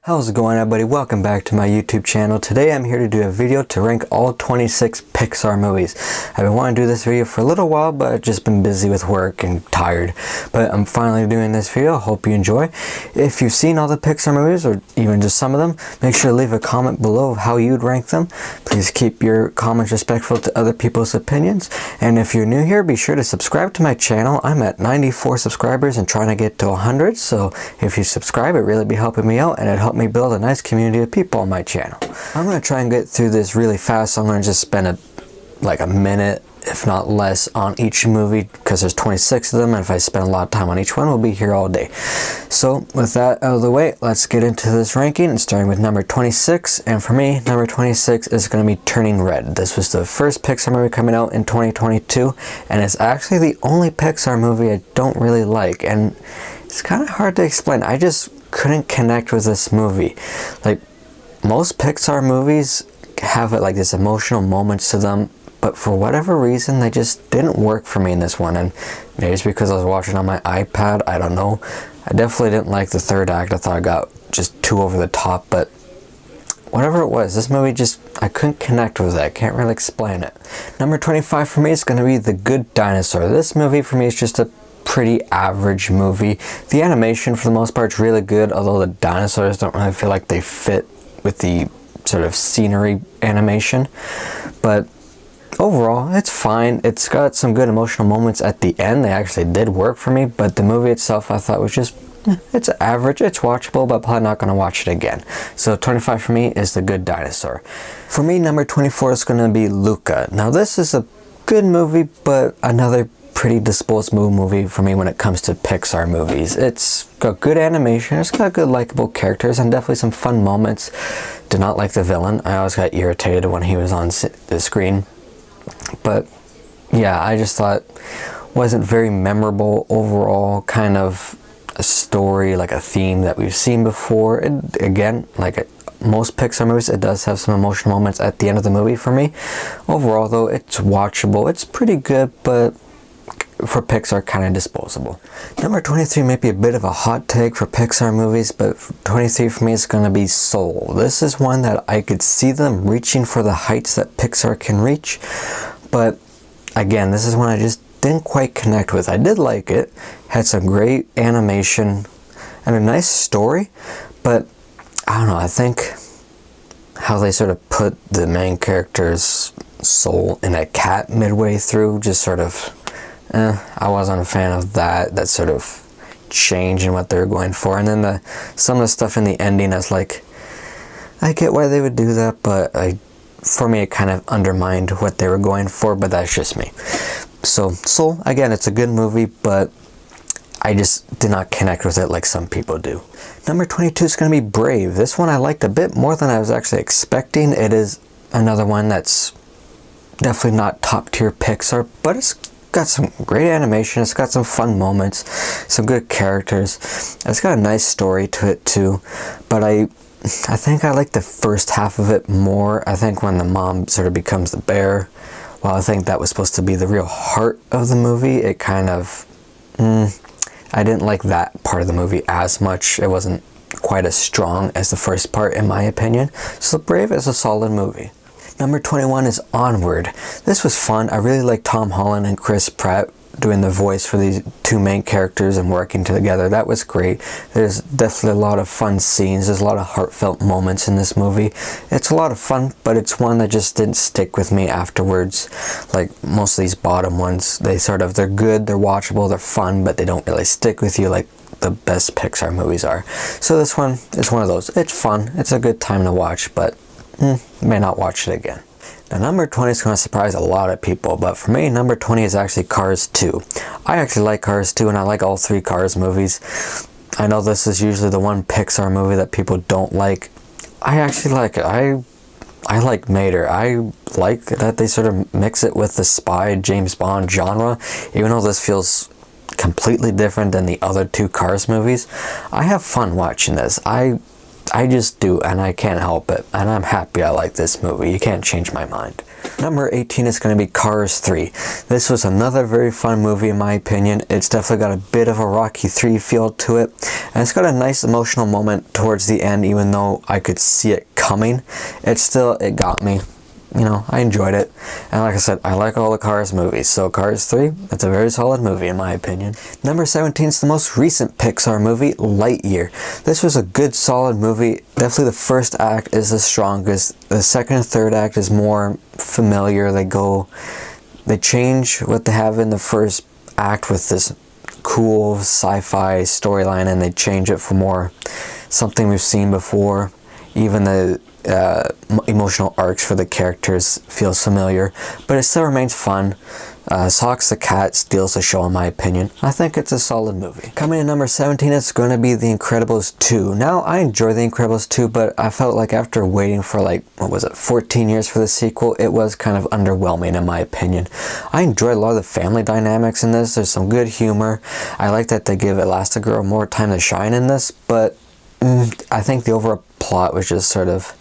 How's it going, everybody? Welcome back to my YouTube channel. Today I'm here to do a video to rank all 26 Pixar movies. I've been wanting to do this video for a little while, but I've just been busy with work and tired. But I'm finally doing this video. Hope you enjoy. If you've seen all the Pixar movies, or even just some of them, make sure to leave a comment below of how you'd rank them. Please keep your comments respectful to other people's opinions. And if you're new here, be sure to subscribe to my channel. I'm at 94 subscribers and trying to get to 100. So if you subscribe, it really be helping me out, and it helped me build a nice community of people on my channel. I'm going to try and get through this really fast, so I'm going to just spend like a minute, if not less, on each movie, because there's 26 of them, and if I spend a lot of time on each one, we'll be here all day. So with that out of the way, let's get into this ranking, and starting with number 26, and for me, number 26 is going to be Turning Red. This was the first Pixar movie coming out in 2022, and it's actually the only Pixar movie I don't really like, and it's kind of hard to explain. I just couldn't connect with this movie. Like, most Pixar movies have like this emotional moments to them, but for whatever reason they just didn't work for me in this one. And maybe it's because I was watching on my iPad, I don't know. I definitely didn't like the third act. I thought I got just too over the top, but whatever it was, this movie just, I couldn't connect with it. I can't really explain it. Number 25 for me is going to be The Good Dinosaur. This movie for me is just a pretty average movie. The animation for the most part is really good, although the dinosaurs don't really feel like they fit with the sort of scenery animation. But overall, it's fine. It's got some good emotional moments at the end. They actually did work for me, but the movie itself I thought was just, it's average. It's watchable, but probably not going to watch it again. So 25 for me is The Good Dinosaur. For me, number 24 is going to be Luca. Now this is a good movie, but another pretty disposable movie for me when it comes to Pixar movies. It's got good animation, it's got good likable characters, and definitely some fun moments. Did not like the villain. I always got irritated when he was on the screen. But yeah, I just thought wasn't very memorable overall. Kind of a story, like a theme that we've seen before. And again, like most Pixar movies, it does have some emotional moments at the end of the movie for me. Overall though, it's watchable. It's pretty good, but for Pixar, kind of disposable. Number 23 may be a bit of a hot take for Pixar movies, but 23 for me is going to be Soul. This is one that I could see them reaching for the heights that Pixar can reach, but again, this is one I just didn't quite connect with. I did like it, had some great animation and a nice story, but I don't know, I think how they sort of put the main character's soul in a cat midway through just sort of I wasn't a fan of that sort of change in what they were going for. And then some of the stuff in the ending, I was like, I get why they would do that, but for me it kind of undermined what they were going for, but that's just me. So Soul, again, it's a good movie, but I just did not connect with it like some people do. Number 22 is going to be Brave. This one I liked a bit more than I was actually expecting. It is another one that's definitely not top tier Pixar, but it's got some great animation, it's got some fun moments, some good characters, it's got a nice story to it too, but I think I like the first half of it more. I think when the mom sort of becomes the bear, while I think that was supposed to be the real heart of the movie, it kind of, I didn't like that part of the movie as much. It wasn't quite as strong as the first part in my opinion. So Brave is a solid movie. Number 21 is Onward. This was fun. I really like Tom Holland and Chris Pratt doing the voice for these two main characters and working together. That was great. There's definitely a lot of fun scenes. There's a lot of heartfelt moments in this movie. It's a lot of fun, but it's one that just didn't stick with me afterwards. Like most of these bottom ones, they're good, they're watchable, they're fun, but they don't really stick with you like the best Pixar movies are. So this one is one of those. It's fun. It's a good time to watch, but may not watch it again. Now number 20 is going to surprise a lot of people, but for me, number 20 is actually Cars 2. I actually like Cars 2, and I like all three Cars movies. I know this is usually the one Pixar movie that people don't like. I actually like it. I like Mater. I like that they sort of mix it with the spy James Bond genre, even though this feels completely different than the other two Cars movies. I have fun watching this. I just do, and I can't help it, and I'm happy I like this movie. You can't change my mind. Number 18 is going to be Cars 3. This was another very fun movie in my opinion. It's definitely got a bit of a Rocky 3 feel to it. And it's got a nice emotional moment towards the end, even though I could see it coming. It got me. You know, I enjoyed it. And like I said, I like all the Cars movies. So Cars 3, that's a very solid movie in my opinion. Number 17 is the most recent Pixar movie, Lightyear. This was a good, solid movie. Definitely the first act is the strongest. The second and third act is more familiar. They change what they have in the first act with this cool sci-fi storyline, and they change it for more something we've seen before. Even the emotional arcs for the characters feels familiar, but it still remains fun. Socks the Cat steals the show in my opinion. I think it's a solid movie. Coming in number 17 is going to be The Incredibles 2. Now, I enjoy The Incredibles 2, but I felt like after waiting for 14 years for the sequel, it was kind of underwhelming in my opinion. I enjoyed a lot of the family dynamics in this. There's some good humor. I like that they give Elastigirl more time to shine in this, but I think the overall plot was just sort of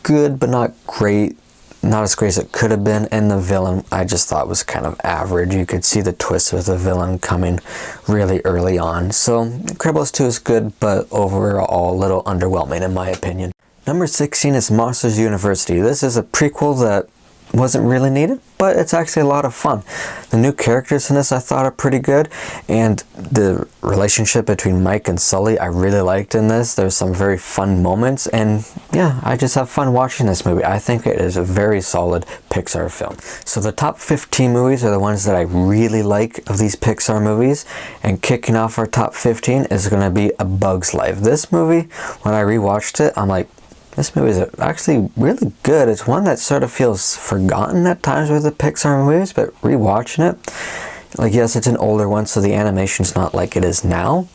good but not great, not as great as it could have been, and the villain I just thought was kind of average. You could see the twist with the villain coming really early on. So Incredibles 2 is good, but overall a little underwhelming in my opinion. Number 16 is Monsters University. This is a prequel that wasn't really needed, but it's actually a lot of fun. The new characters in this I thought are pretty good, and the relationship between Mike and Sully I really liked in this. There's some very fun moments, and yeah, I just have fun watching this movie. I think it is a very solid Pixar film. So the top 15 movies are the ones that I really like of these Pixar movies, and kicking off our top 15 is going to be A Bug's Life. This movie, when I rewatched it, I'm like, this movie is actually really good. It's one that sort of feels forgotten at times with the Pixar movies, but rewatching it, yes, it's an older one, so the animation's not like it is now.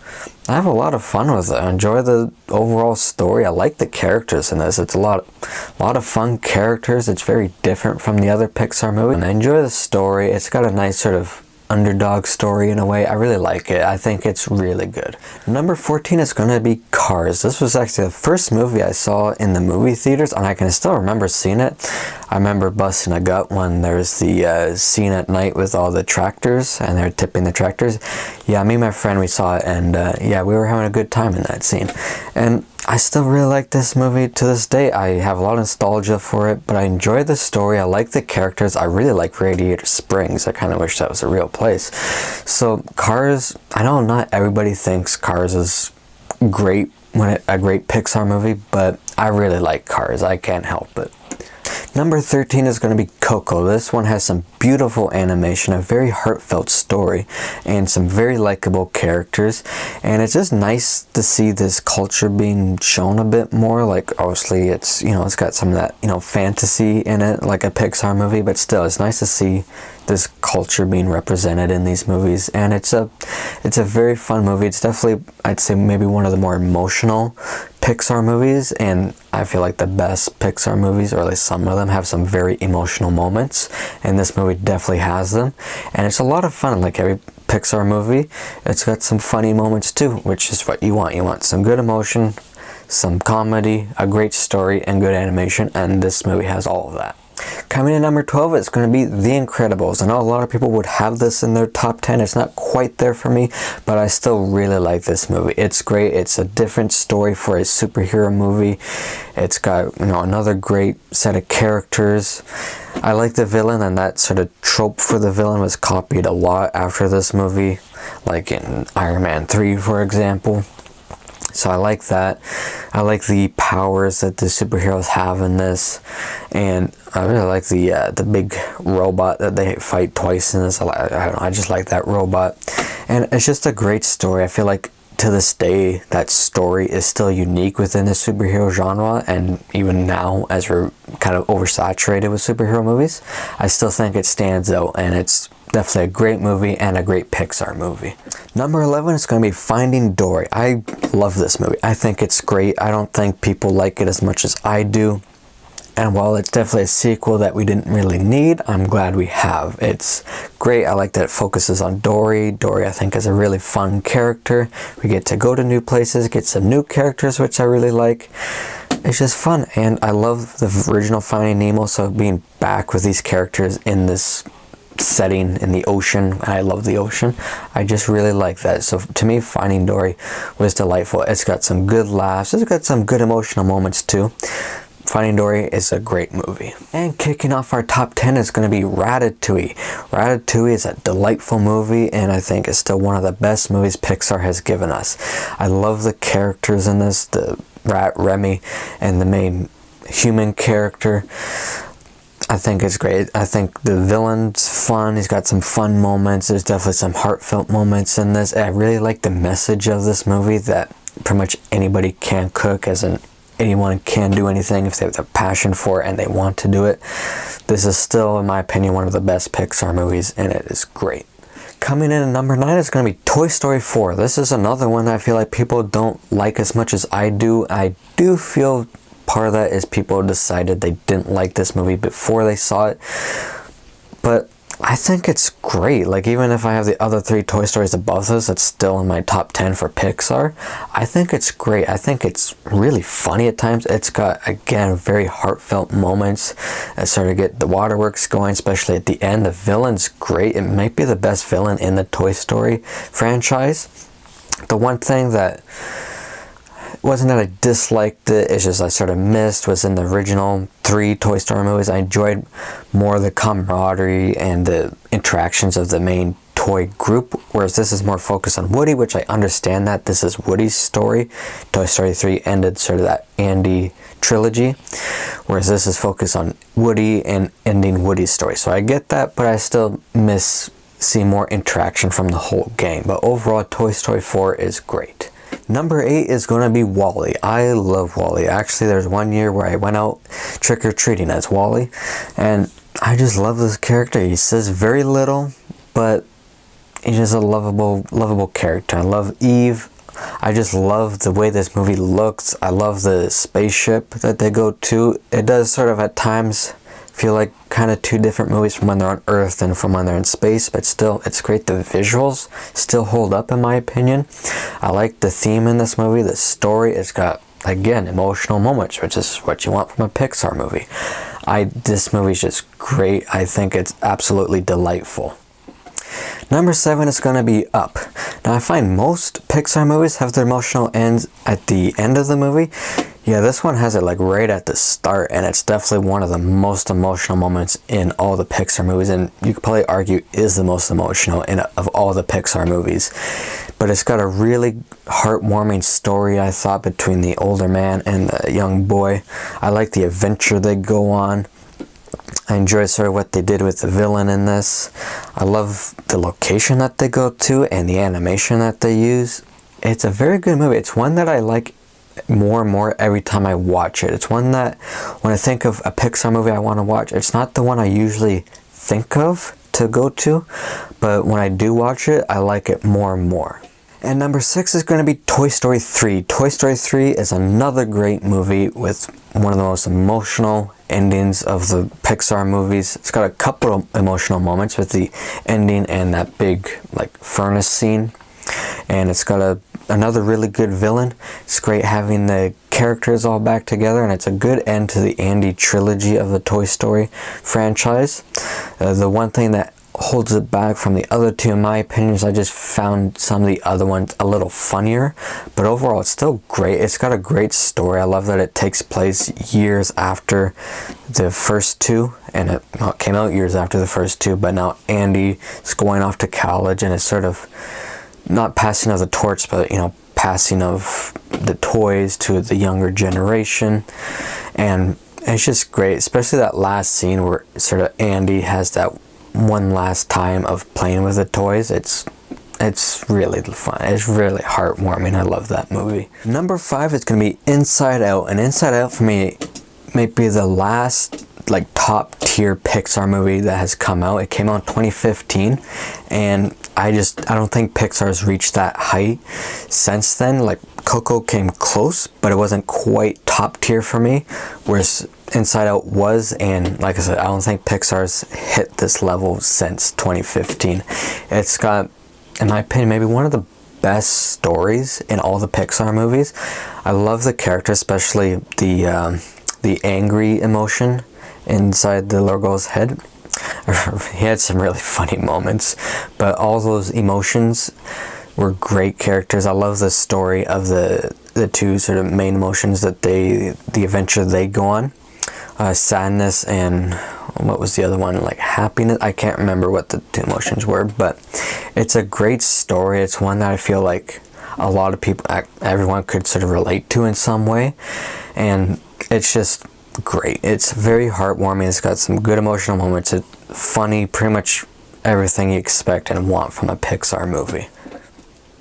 I have a lot of fun with it. I enjoy the overall story. I like the characters in this. It's a lot of fun characters. It's very different from the other Pixar movies. And I enjoy the story. It's got a nice sort of underdog story in a way. I really like it. I think it's really good. Number 14 is going to be Cars. This was actually the first movie I saw in the movie theaters, and I can still remember seeing it. I remember busting a gut when there's the scene at night with all the tractors, and they're tipping the tractors. Yeah, me and my friend, we saw it, and yeah, we were having a good time in that scene. And I still really like this movie to this day. I have a lot of nostalgia for it, but I enjoy the story. I like the characters. I really like Radiator Springs. I kind of wish that was a real place. So Cars, I know not everybody thinks Cars is great, a great Pixar movie, but I really like Cars. I can't help it. Number 13 is going to be Coco. This one has some beautiful animation, a very heartfelt story, and some very likable characters. And it's just nice to see this culture being shown a bit more. Like, obviously, it's got some of that, fantasy in it, like a Pixar movie, but still, it's nice to see this culture being represented in these movies. And it's a very fun movie. It's definitely, I'd say, maybe one of the more emotional Pixar movies, and I feel like the best Pixar movies, or at least some of them, have some very emotional moments, and this movie definitely has them. And it's a lot of fun. Like every Pixar movie, it's got some funny moments too, which is what you want. You want some good emotion, some comedy, a great story, and good animation, and this movie has all of that. Coming in number 12, it's going to be The Incredibles. I know a lot of people would have this in their top 10. It's not quite there for me, but I still really like this movie. It's great. It's a different story for a superhero movie. It's got, another great set of characters. I like the villain, and that sort of trope for the villain was copied a lot after this movie, like in Iron Man 3, for example. So I like that. I like the powers that the superheroes have in this, and I really like the big robot that they fight twice in this. I don't know, I just like that robot, and it's just a great story. I feel like to this day that story is still unique within the superhero genre, and even now, as we're kind of oversaturated with superhero movies, I still think it stands out, and it's definitely a great movie and a great Pixar movie. Number 11 is going to be Finding Dory. I love this movie. I think it's great. I don't think people like it as much as I do. And while it's definitely a sequel that we didn't really need, I'm glad we have. It's great. I like that it focuses on Dory. Dory, I think, is a really fun character. We get to go to new places, get some new characters, which I really like. it's just fun. And I love the original Finding Nemo, so being back with these characters in this setting in the ocean, I love the ocean, I just really like that. So to me, Finding Dory was delightful. It's got some good laughs, it's got some good emotional moments too. Finding Dory is a great movie. And kicking off our top 10 is going to be Ratatouille. Ratatouille is a delightful movie, and I think it's still one of the best movies Pixar has given us. I love the characters in this, the rat Remy and the main human character. I think it's great. I think the villain's fun. He's got some fun moments. There's definitely some heartfelt moments in this. I really like the message of this movie, that pretty much anybody can cook, as in anyone can do anything if they have the passion for it and they want to do it. This is still, in my opinion, one of the best Pixar movies, and it is great. Coming in at number 9 is going to be Toy Story 4. This is another one I feel like people don't like as much as I do. I do feel part of that is people decided they didn't like this movie before they saw it, but I think it's great. Like, even if I have the other 3 Toy Stories above this, it's still in my top 10 for Pixar. I think it's great. I think it's really funny at times. It's got, again, very heartfelt moments that sort of get the waterworks going, especially at the end. The villain's great. It might be the best villain in the Toy Story franchise. The one thing that wasn't that I disliked it, it's just I sort of missed, was in the original 3 Toy Story movies. I enjoyed more the camaraderie and the interactions of the main toy group, whereas this is more focused on Woody, which I understand that this is Woody's story. Toy Story 3 ended sort of that Andy trilogy, whereas this is focused on Woody and ending Woody's story. So I get that, but I still see more interaction from the whole gang. But overall, Toy Story 4 is great. Number 8 is going to be Wally. I love Wally. Actually, there's one year where I went out trick-or-treating as Wally, and I just love this character. He says very little, but he's just a lovable character. I love Eve. I just love the way this movie looks. I love the spaceship that they go to. It does sort of at times feel like kind of 2 different movies from when they're on Earth and from when they're in space, but still, it's great. The visuals still hold up, in my opinion. I like the theme in this movie. The story, it's got, again, emotional moments, which is what you want from a Pixar movie. This movie's just great. I think it's absolutely delightful. Number 7 is going to be Up. Now, I find most Pixar movies have their emotional ends at the end of the movie. Yeah, this one has it like right at the start, and it's definitely one of the most emotional moments in all the Pixar movies, and you could probably argue is the most emotional of all the Pixar movies. But it's got a really heartwarming story, I thought, between the older man and the young boy. I like the adventure they go on. I enjoy sort of what they did with the villain in this. I love the location that they go to and the animation that they use. It's a very good movie. It's one that I like more and more every time I watch it. It's one that when I think of a Pixar movie I want to watch, it's not the one I usually think of to go to, but when I do watch it, I like it more and more. And number 6 is going to be Toy Story 3. Toy Story 3 is another great movie with one of the most emotional endings of the Pixar movies. It's got a couple of emotional moments with the ending and that big like furnace scene. And it's got another really good villain. It's great having the characters all back together, and it's a good end to the Andy trilogy of the Toy Story franchise. The one thing that holds it back from the other 2, in my opinion, is I just found some of the other ones a little funnier, but overall it's still great. It's got a great story. I love that it takes place years after the first 2, and it came out years after the first 2, but now Andy is going off to college, and it's sort of not passing of the torch, but passing of the toys to the younger generation. And it's just great, especially that last scene where sort of Andy has that one last time of playing with the toys. It's really fun. It's really heartwarming. I love that movie. Number 5 is going to be Inside Out, and Inside Out for me might be the last like top tier Pixar movie that has come out. It came out in 2015, and I don't think Pixar's reached that height since then. Like Coco came close, but it wasn't quite top tier for me, whereas Inside Out was, and like I said, I don't think Pixar's hit this level since 2015. It's got, in my opinion, maybe one of the best stories in all the Pixar movies. I love the character, especially the angry emotion inside the little girl's head. He had some really funny moments, but all those emotions were great characters. I love the story of the two sort of main emotions that the adventure they go on. Sadness and what was the other one, like happiness? I can't remember what the two emotions were, but it's a great story. It's one that I feel like a lot of people, everyone could sort of relate to in some way, and it's just great. It's very heartwarming. It's got some good emotional moments. It's funny, pretty much everything you expect and want from a Pixar movie.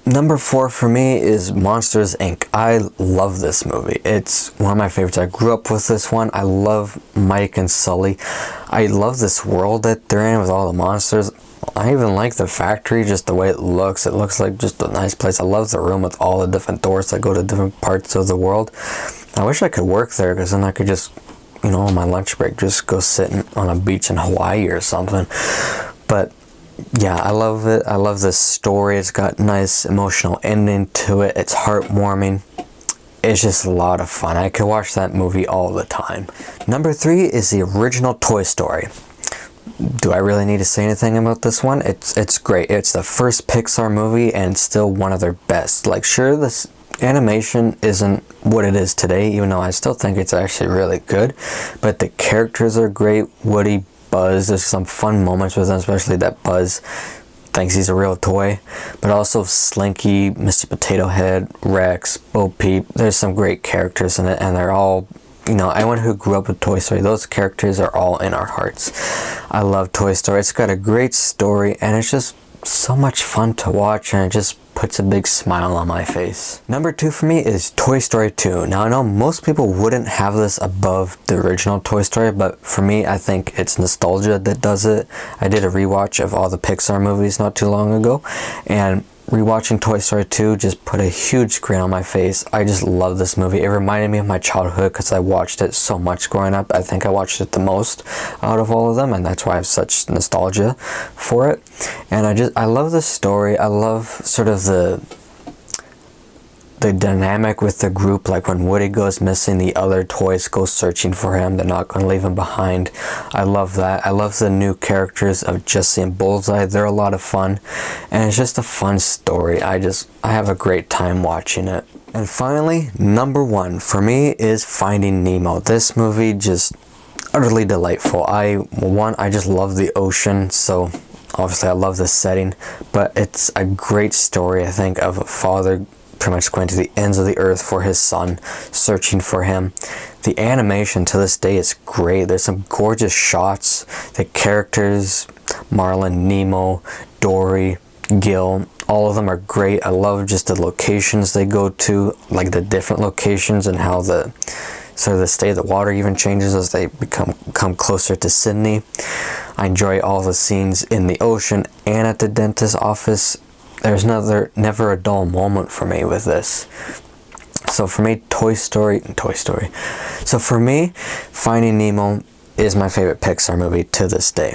Number 4 for me is Monsters, Inc. I love this movie. It's one of my favorites. I grew up with this one. I love Mike and Sully. I love this world that they're in with all the monsters. I even like the factory, just the way it looks. It looks like just a nice place. I love the room with all the different doors that go to different parts of the world. I wish I could work there, because then I could just, on my lunch break, just go sit on a beach in Hawaii or something. But yeah, I love it. I love this story. It's got nice emotional ending to it. It's heartwarming. It's just a lot of fun. I could watch that movie all the time. Number 3 is the original Toy Story. Do I really need to say anything about this one? It's great. It's the first Pixar movie and still one of their best. Like, sure, this animation isn't what it is today, even though I still think it's actually really good, but the characters are great. Woody, Buzz, there's some fun moments with them, especially that Buzz thinks he's a real toy, but also Slinky, Mr. Potato Head, Rex, Bo Peep. There's some great characters in it, and they're all, anyone who grew up with Toy Story, those characters are all in our hearts. I love Toy Story. It's got a great story, and it's just so much fun to watch, and it just puts a big smile on my face. Number 2 for me is Toy Story 2. Now, I know most people wouldn't have this above the original Toy Story, but for me, I think it's nostalgia that does it. I did a rewatch of all the Pixar movies not too long ago, and rewatching Toy Story 2 just put a huge grin on my face. I just love this movie. It reminded me of my childhood because I watched it so much growing up. I think I watched it the most out of all of them, and that's why I have such nostalgia for it. And I love the story. I love sort of the dynamic with the group, like when Woody goes missing, the other toys go searching for him. They're not going to leave him behind. I love that. I love the new characters of Jessie and Bullseye. They're a lot of fun, and it's just a fun story. I have a great time watching it. And finally, number 1 for me is Finding Nemo. This movie just utterly delightful. I just love the ocean, so obviously I love the setting, but it's a great story, I think, of a father pretty much going to the ends of the earth for his son, searching for him. The animation to this day is great. There's some gorgeous shots. The characters, Marlin, Nemo, Dory, Gil, all of them are great. I love just the locations they go to, like the different locations, and how the state of the water even changes as they come closer to Sydney. I enjoy all the scenes in the ocean and at the dentist's office. There's never a dull moment for me with this. So for me, Toy Story. So for me, Finding Nemo is my favorite Pixar movie to this day.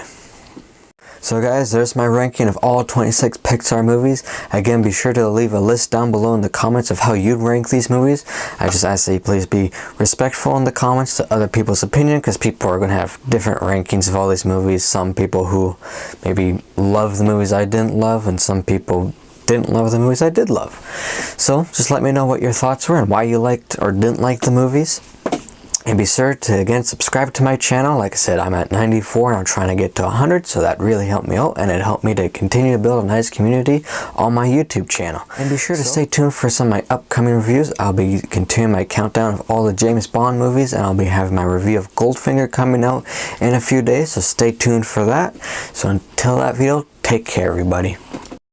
So guys, there's my ranking of all 26 Pixar movies. Again, be sure to leave a list down below in the comments of how you'd rank these movies. I just ask that you please be respectful in the comments to other people's opinion, because people are going to have different rankings of all these movies. Some people who maybe love the movies I didn't love, and some people didn't love the movies I did love. So just let me know what your thoughts were and why you liked or didn't like the movies. And be sure to, again, subscribe to my channel. Like I said, I'm at 94 and I'm trying to get to 100, so that really helped me out, and it helped me to continue to build a nice community on my YouTube channel. And be sure to stay tuned for some of my upcoming reviews. I'll be continuing my countdown of all the James Bond movies, and I'll be having my review of Goldfinger coming out in a few days, so stay tuned for that. So until that video, take care, everybody.